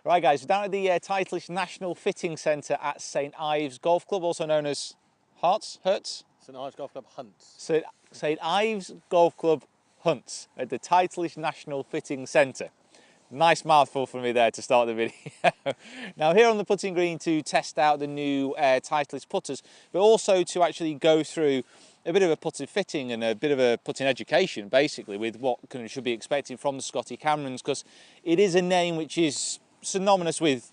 Right guys, we're down at the Titleist National Fitting Centre at St Ives Golf Club, also known as Herts? St Ives Golf Club Hunts. St Ives Golf Club Hunts at the Titleist National Fitting Centre. Nice mouthful for me there to start the video. Now here on the putting green to test out the new Titleist putters, but also to actually go through a bit of a putting fitting and a bit of a putting education basically with what should be expected from the Scotty Camerons, because it is a name which is synonymous with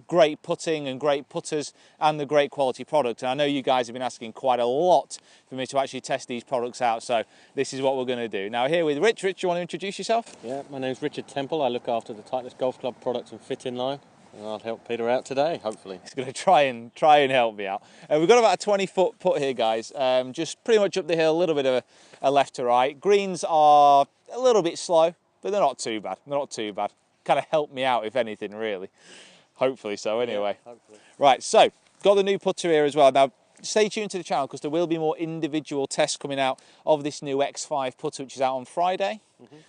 great putting and great putters and the great quality product. And I know you guys have been asking quite a lot for me to actually test these products out, so this is what we're going to do. Now here with Rich. Rich, you want to introduce yourself? Yeah, my name's Richard Temple. I look after the Titleist Golf Club products and fitting line, and I'll help Peter out today, hopefully. He's going to try and help me out. We've got about a 20-foot putt here, guys, just pretty much up the hill, a little bit of a left to right. Greens are a little bit slow, but they're not too bad. They're not too bad. Kind of help me out, if anything, really. Hopefully so, anyway. Yeah, hopefully. Right, so got the new putter here as well. Now, stay tuned to the channel because there will be more individual tests coming out of this new X5 putter, which is out on Friday.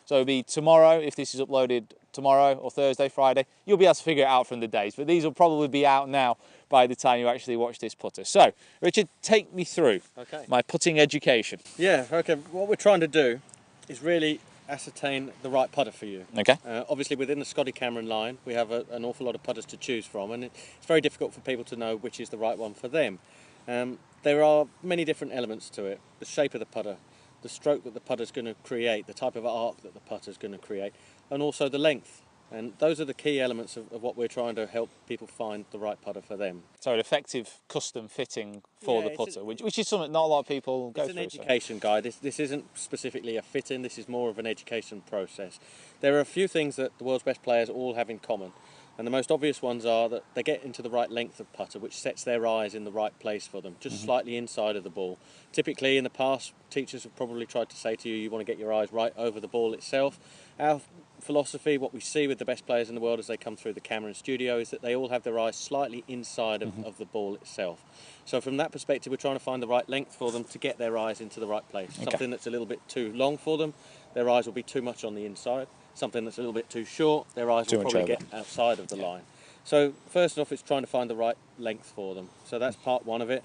So it'll be tomorrow, if this is uploaded tomorrow or Thursday, Friday. You'll be able to figure it out from the days, but these will probably be out now by the time you actually watch this putter. So, Richard, take me through my putting education. Yeah, okay. What we're trying to do is really ascertain the right putter for you. Okay. Obviously within the Scotty Cameron line we have an awful lot of putters to choose from, and it's very difficult for people to know which is the right one for them. There are many different elements to it: the shape of the putter, the stroke that the putter's going to create, the type of arc that the putter's going to create, and also the length. And those are the key elements of what we're trying to help people find the right putter for them. So an effective custom fitting for the putter, which is something not a lot of people go through. It's an education guide. This isn't specifically a fitting, this is more of an education process. There are a few things that the world's best players all have in common. And the most obvious ones are that they get into the right length of putter, which sets their eyes in the right place for them, just slightly inside of the ball. Typically in the past, teachers have probably tried to say to you, you want to get your eyes right over the ball itself. Our philosophy, what we see with the best players in the world as they come through the Cameron studio, is that they all have their eyes slightly inside of the ball itself. So from that perspective, we're trying to find the right length for them to get their eyes into the right place. Something that's a little bit too long for them, their eyes will be too much on the inside. Something that's a little bit too short, their eyes will probably get outside of the line. So first off, it's trying to find the right length for them. So that's part one of it.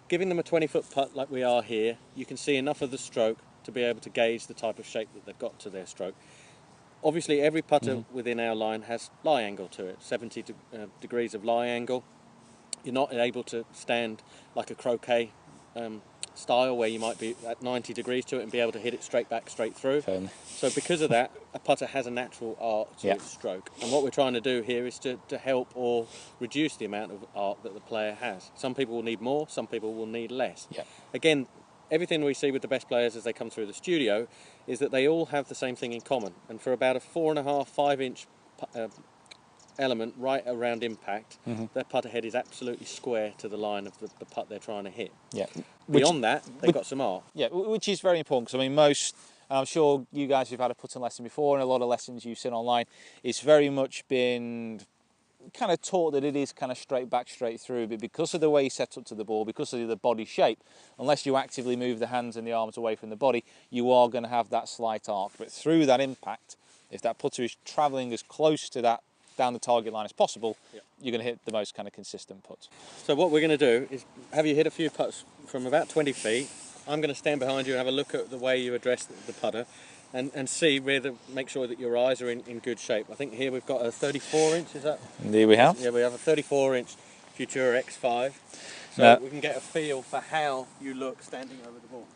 Giving them a 20-foot putt like we are here, you can see enough of the stroke to be able to gauge the type of shape that they've got to their stroke. Obviously every putter within our line has lie angle to it, 70 degrees of lie angle. You're not able to stand like a croquet style where you might be at 90 degrees to it and be able to hit it straight back, straight through. So because of that, a putter has a natural arc to its stroke. And what we're trying to do here is to help or reduce the amount of arc that the player has. Some people will need more, some people will need less. Again, everything we see with the best players as they come through the studio is that they all have the same thing in common. And for about a 4.5, 5-inch element right around impact, their putter head is absolutely square to the line of the putt they're trying to hit. Beyond that, they've got some arc. Yeah, which is very important, because I mean most, and I'm sure you guys have had a putting lesson before and a lot of lessons you've seen online, it's very much been kind of taught that it is kind of straight back, straight through, but because of the way you set up to the ball, because of the body shape, unless you actively move the hands and the arms away from the body, you are going to have that slight arc. But through that impact, if that putter is travelling as close to that down the target line as possible, you're going to hit the most kind of consistent putts. So what we're going to do is have you hit a few putts from about 20 feet. I'm going to stand behind you and have a look at the way you address the putter and see make sure that your eyes are in good shape. I think here we've got a 34 inch, is that? Indeed we have. Yeah, we have a 34 inch Futura X5. So we can get a feel for how you look standing over the ball.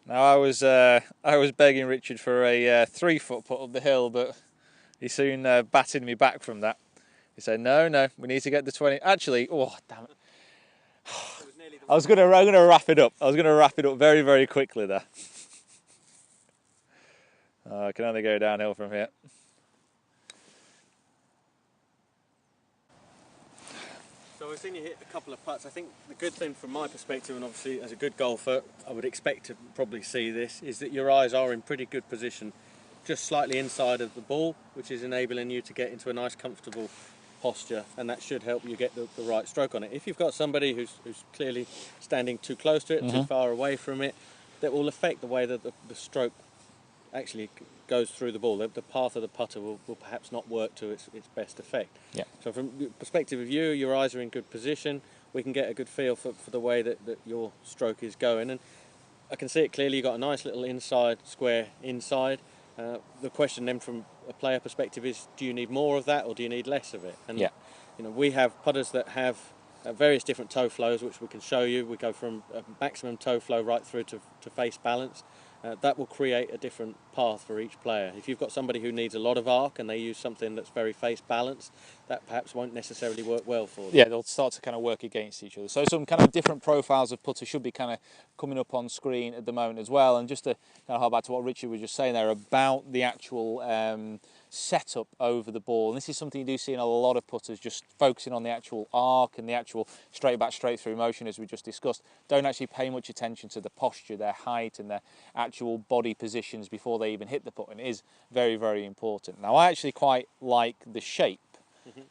Now I was begging Richard for a 3-foot putt up the hill, but he soon batted me back from that. He said, no, we need to get the 20. Actually, oh, damn it. I was going to wrap it up. I was going to wrap it up very, very quickly there. I can only go downhill from here. So we've seen you hit a couple of putts. I think the good thing from my perspective, and obviously as a good golfer, I would expect to probably see this, is that your eyes are in pretty good position, just slightly inside of the ball, which is enabling you to get into a nice comfortable posture, and that should help you get the right stroke on it. If you've got somebody who's clearly standing too close to it, too far away from it, that will affect the way that the stroke actually goes through the ball. The path of the putter will perhaps not work to its best effect. Yeah. So from the perspective of you, your eyes are in good position. We can get a good feel for the way that your stroke is going. And I can see it clearly. You've got a nice little inside square inside. The question then from a player perspective is, do you need more of that or do you need less of it? And Yeah. you know, we have putters that have various different toe flows, which we can show you. We go from a maximum toe flow right through to face balance. That will create a different path for each player. If you've got somebody who needs a lot of arc and they use something that's very face balanced, that perhaps won't necessarily work well for them. Yeah, they'll start to kind of work against each other. So some kind of different profiles of putter should be kind of coming up on screen at the moment as well. And just to kind of hark back to what Richard was just saying there about the actual setup over the ball. And this is something you do see in a lot of putters, just focusing on the actual arc and the actual straight back, straight through motion, as we just discussed. Don't actually pay much attention to the posture, their height and their actual body positions before they even hit the putt. And it is very, very important. Now, I actually quite like the shape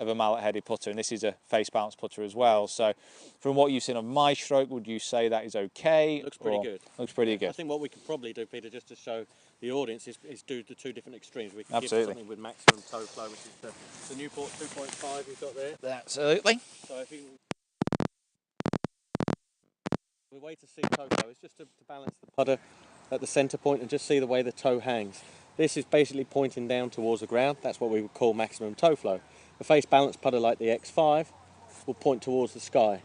of a mallet-headed putter, and this is a face bounce putter as well. So from what you've seen of my stroke, would you say that is okay? Looks pretty good. Looks pretty good. I think what we could probably do, Peter, just to show the audience, is do the two different extremes. We can Absolutely. give something with maximum toe flow, which is the Newport 2.5 you've got there. Absolutely. So if you the way to see toe flow is just to balance the putter at the centre point and just see the way the toe hangs. This is basically pointing down towards the ground. That's what we would call maximum toe flow. A face balanced putter like the X5 will point towards the sky.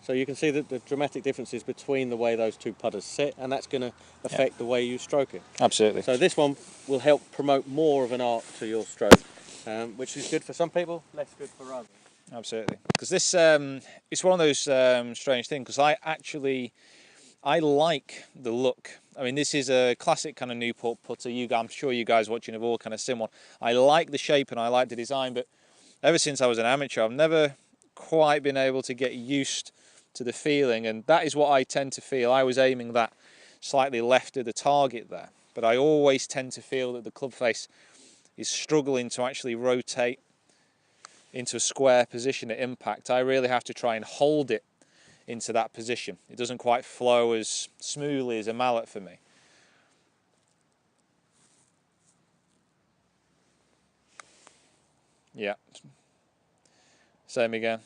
So you can see that the dramatic differences between the way those two putters sit, and that's going to affect the way you stroke it. Absolutely. So this one will help promote more of an arc to your stroke, which is good for some people, less good for others. Absolutely. Because this, it's one of those strange things, because I like the look. I mean, this is a classic kind of Newport putter. I'm sure you guys watching have all kind of seen one. I like the shape and I like the design, but ever since I was an amateur, I've never quite been able to get used to the feeling, and that is what I tend to feel. I was aiming that slightly left of the target there, but I always tend to feel that the club face is struggling to actually rotate into a square position at impact. I really have to try and hold it into that position. It doesn't quite flow as smoothly as a mallet for me. Yeah. Same again.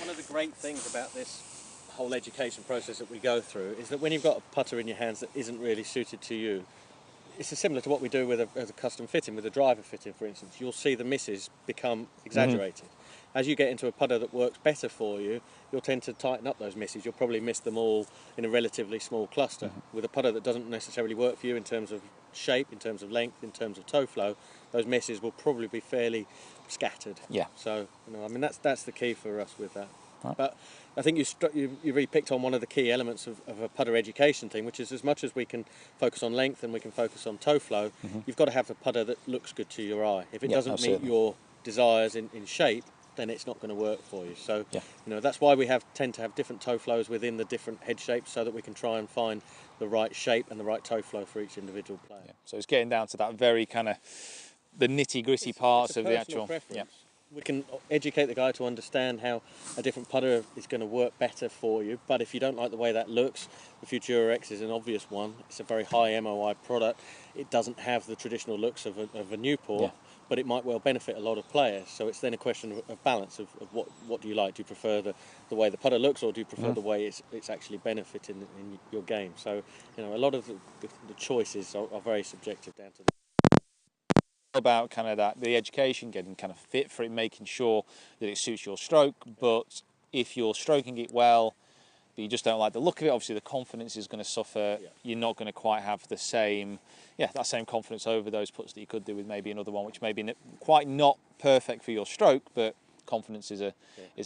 One of the great things about this whole education process that we go through is that when you've got a putter in your hands that isn't really suited to you, it's similar to what we do with a custom fitting, with a driver fitting, for instance. You'll see the misses become exaggerated. As you get into a putter that works better for you, you'll tend to tighten up those misses. You'll probably miss them all in a relatively small cluster. With a putter that doesn't necessarily work for you in terms of shape, in terms of length, in terms of toe flow, those misses will probably be fairly scattered. Yeah. So, I mean, that's the key for us with that. Right. But I think you really picked on one of the key elements of a putter education thing, which is as much as we can focus on length and we can focus on toe flow, you've got to have a putter that looks good to your eye. If it doesn't absolutely. meet your desires in shape, then it's not going to work for you. So, that's why we tend to have different toe flows within the different head shapes, so that we can try and find the right shape and the right toe flow for each individual player. Yeah. So it's getting down to that very kind of the nitty-gritty parts of the actual. Preference. We can educate the guy to understand how a different putter is going to work better for you. But if you don't like the way that looks, the Futura X is an obvious one. It's a very high MOI product. It doesn't have the traditional looks of a Newport, but it might well benefit a lot of players. So it's then a question of balance of what do you like? Do you prefer the way the putter looks, or do you prefer the way it's actually benefiting in your game? So a lot of the choices are very subjective down to that. About kind of the education, getting kind of fit for it, making sure that it suits your stroke. But if you're stroking it well, but you just don't like the look of it, obviously the confidence is going to suffer. You're not going to quite have the same, that same confidence over those putts that you could do with maybe another one, which may be quite not perfect for your stroke, but confidence is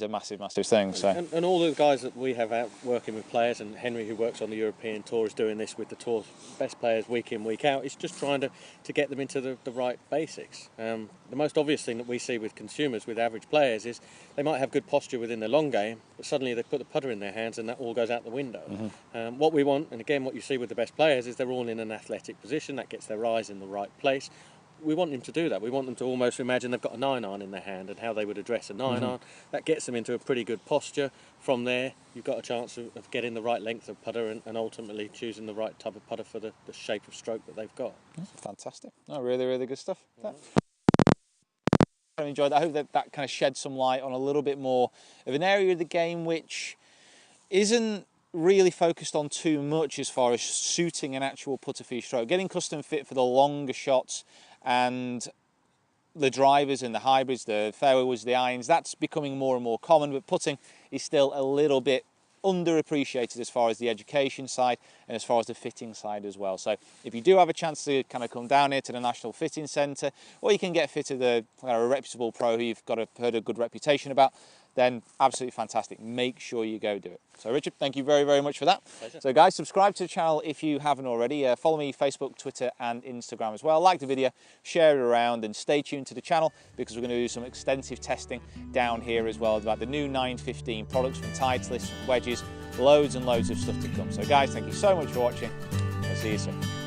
a massive thing. So and all the guys that we have out working with players, and Henry, who works on the European Tour, is doing this with the Tour's best players week in, week out. It's just trying to get them into the right basics. The most obvious thing that we see with consumers, with average players, is they might have good posture within the long game, but suddenly they put the putter in their hands and that all goes out the window. What we want, and again what you see with the best players, is they're all in an athletic position. That gets their eyes in the right place. we want them to do that. We want them to almost imagine they've got a 9-iron in their hand and how they would address a 9-iron. That gets them into a pretty good posture. From there, you've got a chance of getting the right length of putter and ultimately choosing the right type of putter for the shape of stroke that they've got. Fantastic. Oh, really, really good stuff. I enjoyed that. I hope that kind of sheds some light on a little bit more of an area of the game which isn't really focused on too much as far as suiting an actual putter for your stroke. Getting custom fit for the longer shots and the drivers and the hybrids, the fairways, the irons, that's becoming more and more common, but putting is still a little bit underappreciated as far as the education side and as far as the fitting side as well. So if you do have a chance to kind of come down here to the National Fitting Centre, or you can get fitted a reputable pro who you've heard a good reputation about, then absolutely fantastic. Make sure you go do it. So Richard, thank you very, very much for that. Pleasure. So guys, subscribe to the channel if you haven't already. Follow me Facebook, Twitter and Instagram as well. Like the video, share it around and stay tuned to the channel because we're going to do some extensive testing down here as well about the new 915 products from Titleist, from Wedges, loads and loads of stuff to come. So guys, thank you so much for watching. I'll see you soon.